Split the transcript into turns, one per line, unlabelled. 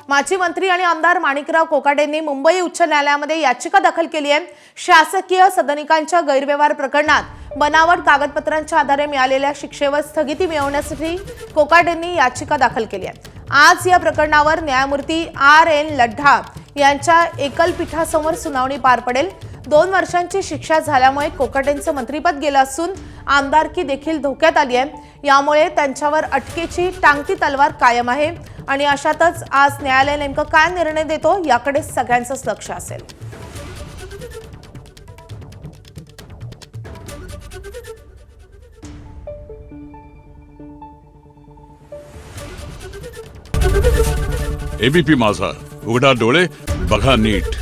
माजी मंत्री आणि आमदार माणिकराव कोकाटेंनी मुंबई उच्च न्यायालयामध्ये याचिका दाखल केली आहे। शासकीय सदनिकांच्या गैरव्यवहार प्रकरणात बनावट कागदपत्रांच्या आधारे मिळालेल्या शिक्षेवर स्थगिती मिळवण्यासाठी कोकाटेंनी याचिका दाखल केली आहे। आज या प्रकरणावर न्यायमूर्ती R.N. लढ्ढा यांच्या एकलपीठासमोर सुनावणी पार पडेल। 2 वर्षांची शिक्षा झाल्यामुळे कोकाटेंचं मंत्रिपद गेलं असून आमदारकी देखील धोक्यात आली आहे। यामुळे त्यांच्यावर अटकेची टांगती तलवार कायम आहे आणि अशातच आज न्यायालय नेमकं काय निर्णय देतो याकडे सगळ्यांचंच लक्ष असेल।
एबीपी माझा, उघडा डोळे बघा नीट।